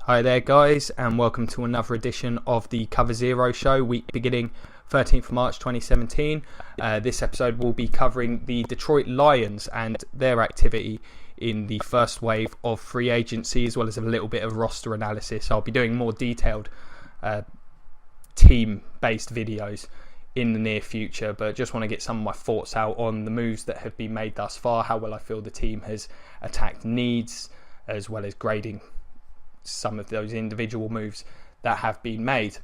Hi there guys, and welcome to another edition of the Cover Zero show, week beginning 13th of March 2017. This episode will be covering the Detroit Lions and their activity in the first wave of free agency, as well as a little bit of roster analysis. I'll be doing more detailed team-based videos in the near future, but just want to get some of my thoughts out on the moves that have been made thus far, how well I feel the team has attacked needs, as well as grading some of those individual moves that have been made.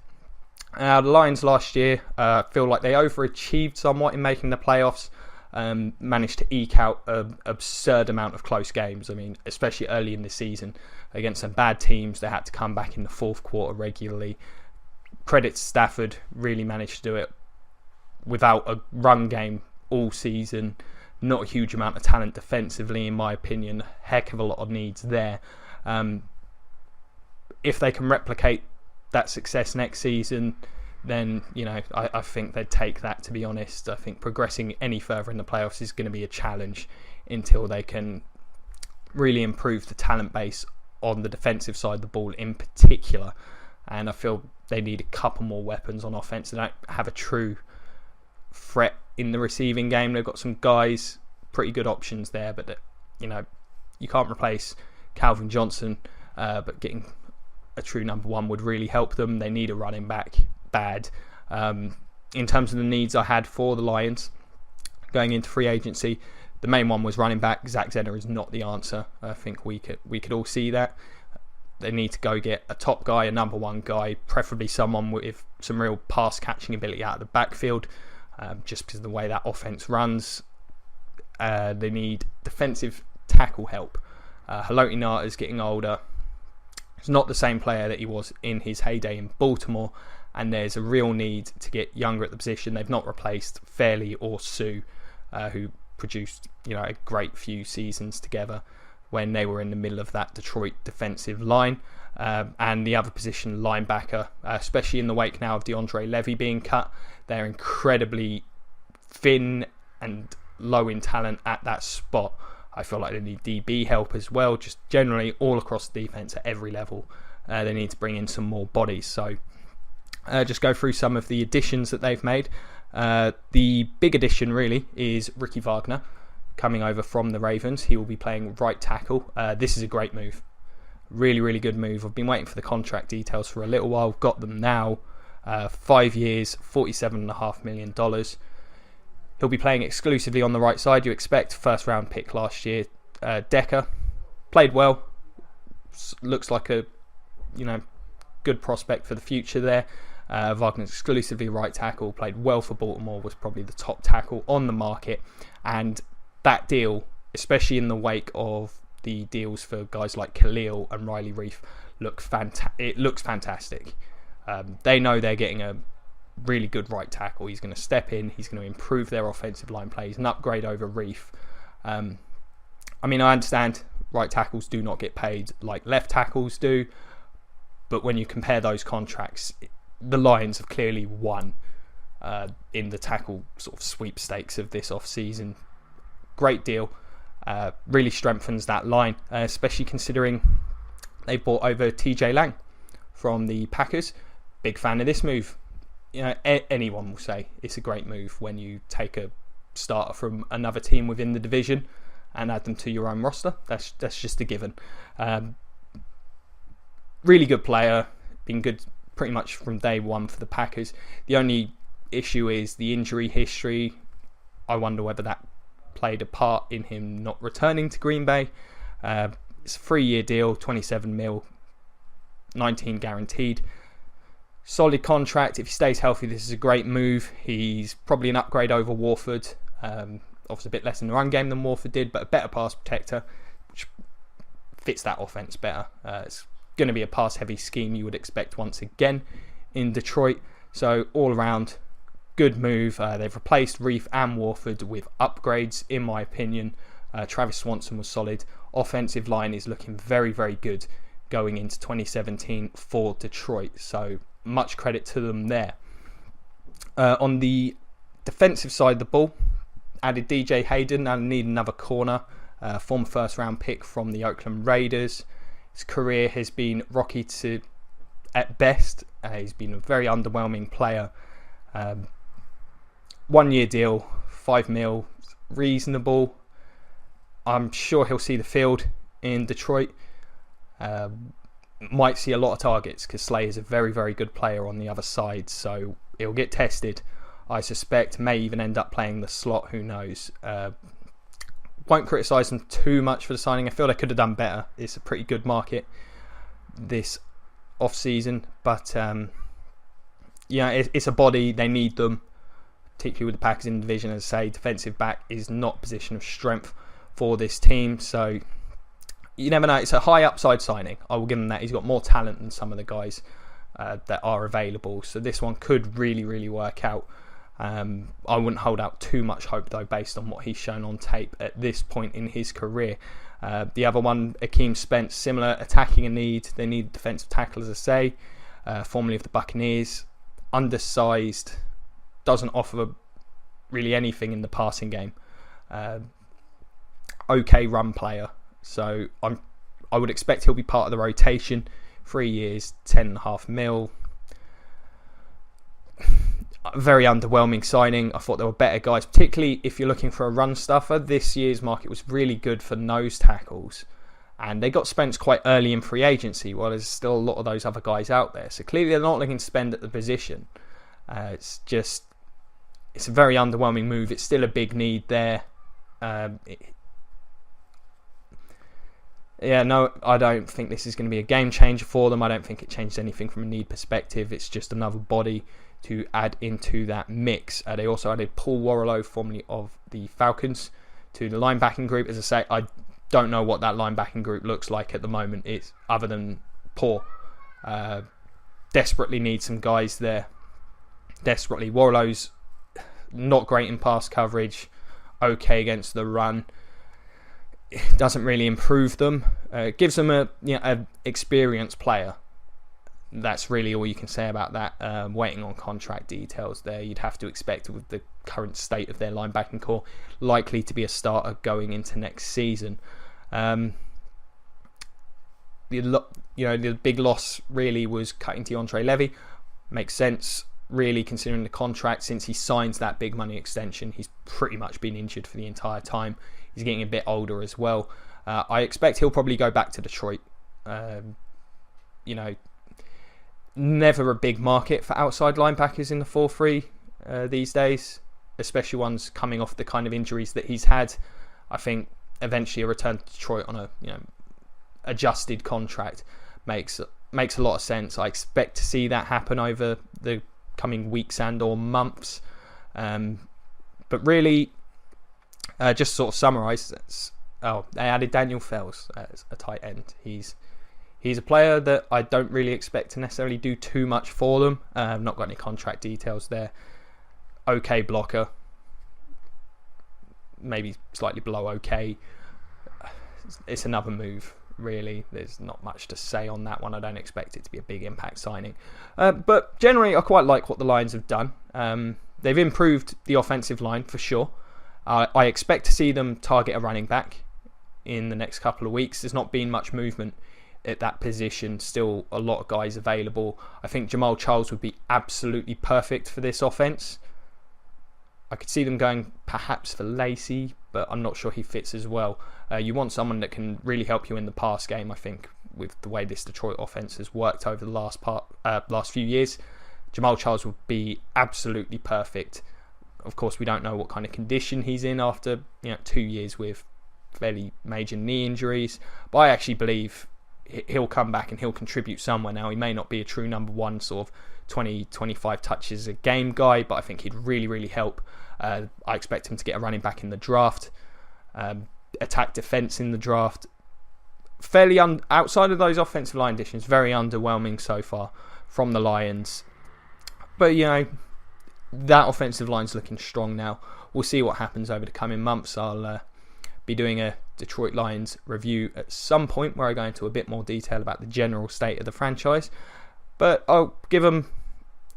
The Lions last year feel like they overachieved somewhat in making the playoffs, managed to eke out an absurd amount of close games. I mean, especially early in the season against some bad teams, they had to come back in the fourth quarter regularly. Credit to Stafford, really managed to do it without a run game all season. Not a huge amount of talent defensively, in my opinion. Heck of a lot of needs there. If they can replicate that success next season, then I think they'd take that, to be honest. I think progressing any further in the playoffs is going to be a challenge until they can really improve the talent base on the defensive side of the ball in particular. And I feel they need a couple more weapons on offense. They don't have a true threat in the receiving game. They've got some guys, pretty good options there, but you can't replace Calvin Johnson, but getting a true number one would really help them. They need a running back bad. In terms of the needs I had for the Lions going into free agency, the main one was running back. Zach Zenner is not the answer. I think we could all see that. They need to go get a top guy, a number one guy, preferably someone with some real pass catching ability out of the backfield, just because of the way that offense runs. They need defensive tackle help. Haloti Ngata is getting older. He's not the same player that he was in his heyday in Baltimore, and there's a real need to get younger at the position. They've not replaced Fairley or Sue, who produced a great few seasons together when they were in the middle of that Detroit defensive line. And the other position, linebacker, especially in the wake now of DeAndre Levy being cut, they're incredibly thin and low in talent at that spot. I feel like they need DB help as well, just generally all across the defense at every level. They need to bring in some more bodies. So just go through some of the additions that they've made. The big addition really is Ricky Wagner coming over from the Ravens. He will be playing right tackle. This is a great move. Really, really good move. I've been waiting for the contract details for a little while. Got them now. 5 years, $47.5 million. He'll be playing exclusively on the right side. You expect first round pick last year. Decker played well. Looks like a good prospect for the future there. Wagner's exclusively right tackle. Played well for Baltimore. Was probably the top tackle on the market. And that deal, especially in the wake of the deals for guys like Khalil and Riley Reef, it looks fantastic. They know they're getting a really good right tackle. He's going to step in. He's going to improve their offensive line plays, an upgrade over Reef. I understand right tackles do not get paid like left tackles do, but when you compare those contracts, the Lions have clearly won in the tackle sort of sweepstakes of this off-season. Great deal. Really strengthens that line, especially considering they bought over TJ Lang from the Packers. Big fan of this move. Anyone will say it's a great move when you take a starter from another team within the division and add them to your own roster. That's just a given. Really good player, been good pretty much from day one for the Packers. The only issue is the injury history. I wonder whether that played a part in him not returning to Green Bay. It's a 3-year deal, 27 mil, 19 guaranteed. Solid contract. If he stays healthy, this is a great move. He's probably an upgrade over Warford. Obviously a bit less in the run game than Warford did, but a better pass protector, which fits that offense better. It's going to be a pass-heavy scheme you would expect once again in Detroit. So all around, good move. They've replaced Reef and Warford with upgrades, in my opinion. Travis Swanson was solid. Offensive line is looking very, very good going into 2017 for Detroit. So much credit to them there. On the defensive side of the ball, added DJ Hayden and need another corner. Former first round pick from the Oakland Raiders. His career has been rocky to at best. He's been a very underwhelming player. 1 year deal, 5 mil, reasonable. I'm sure he'll see the field in Detroit. Might see a lot of targets because Slay is a very, very good player on the other side, so he'll get tested. I suspect may even end up playing the slot, who knows. Won't criticise them too much for the signing. I feel they could have done better. It's a pretty good market this off-season, but it's a body. They need them, particularly with the Packers in the division. As I say, defensive back is not a position of strength for this team, so you never know. It's a high upside signing. I will give him that. He's got more talent than some of the guys that are available, so this one could really, really work out. I wouldn't hold out too much hope though, based on what he's shown on tape at this point in his career. The other one, Akeem Spence, similar, attacking a need. They need defensive tackle, as I say. Formerly of the Buccaneers, undersized, doesn't offer really anything in the passing game. Okay run player, so I would expect he'll be part of the rotation. 3 years, 10.5 mil. Very underwhelming signing. I thought there were better guys, particularly if you're looking for a run stuffer. This year's market was really good for nose tackles, and they got Spence quite early in free agency, while there's still a lot of those other guys out there. So clearly they're not looking to spend at the position. It's a very underwhelming move. It's still a big need there. I don't think this is going to be a game changer for them. I don't think it changes anything from a need perspective. It's just another body to add into that mix. They also added Paul Warrilow, formerly of the Falcons, to the linebacking group. As I say, I don't know what that linebacking group looks like at the moment. It's other than poor. Desperately need some guys there. Desperately. Warrillow's not great in pass coverage. Okay against the run. It doesn't really improve them. Gives them a experienced player. That's really all you can say about that. Waiting on contract details there. You'd have to expect, with the current state of their linebacking core, likely to be a starter going into next season. The big loss really was cutting DeAndre Levy. Makes sense, really, considering the contract. Since he signs that big money extension, he's pretty much been injured for the entire time. He's getting a bit older as well. I expect he'll probably go back to Detroit. Never a big market for outside linebackers in the 4-3 these days, especially ones coming off the kind of injuries that he's had. I think eventually a return to Detroit on a adjusted contract makes a lot of sense. I expect to see that happen over the coming weeks and or months. But really, just sort of summarise, they added Daniel Fells as a tight end. He's a player that I don't really expect to necessarily do too much for them. Not got any contract details there. Okay blocker. Maybe slightly below okay. It's another move, really. There's not much to say on that one. I don't expect it to be a big impact signing. But generally, I quite like what the Lions have done. They've improved the offensive line for sure. I expect to see them target a running back in the next couple of weeks. There's not been much movement at that position. Still a lot of guys available. I think Jamal Charles would be absolutely perfect for this offense. I could see them going perhaps for Lacey, but I'm not sure he fits as well. You want someone that can really help you in the pass game, I think, with the way this Detroit offense has worked over the last few years. Jamal Charles would be absolutely perfect. Of course, we don't know what kind of condition he's in after 2 years with fairly major knee injuries, but I actually believe he'll come back and he'll contribute somewhere. Now, he may not be a true number one sort of 20-25 touches a game guy, but I think he'd really, really help. I expect him to get a running back in the draft, attack defense in the draft. Fairly outside of those offensive line additions, very underwhelming so far from the Lions. But that offensive line's looking strong now. We'll see what happens over the coming months. I'll be doing a Detroit Lions review at some point where I go into a bit more detail about the general state of the franchise. But I'll give them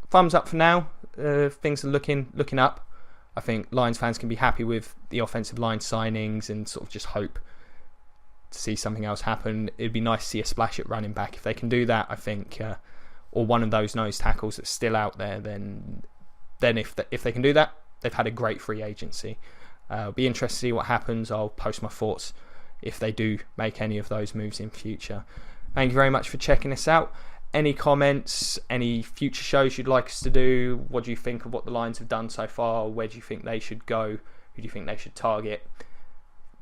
thumbs up for now. Things are looking up. I think Lions fans can be happy with the offensive line signings and sort of just hope to see something else happen. It'd be nice to see a splash at running back. If they can do that, I think, or one of those nose tackles that's still out there, then if they can do that, they've had a great free agency. It'll be interesting to see what happens. I'll post my thoughts if they do make any of those moves in future. Thank you very much for checking us out. Any comments, any future shows you'd like us to do? What do you think of what the Lions have done so far? Where do you think they should go? Who do you think they should target?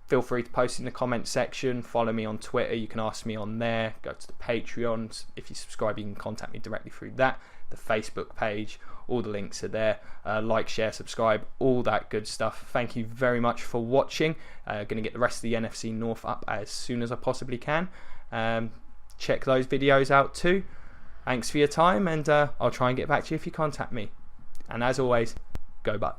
Feel free to post in the comment section. Follow me on Twitter. You can ask me on there. Go to the Patreon. If you subscribe, you can contact me directly through that. The Facebook page. All the links are there. Like, share, subscribe. All that good stuff. Thank you very much for watching. Going to get the rest of the NFC North up as soon as I possibly can. Check those videos out too. Thanks for your time, and I'll try and get back to you if you contact me. And as always, go Bucks.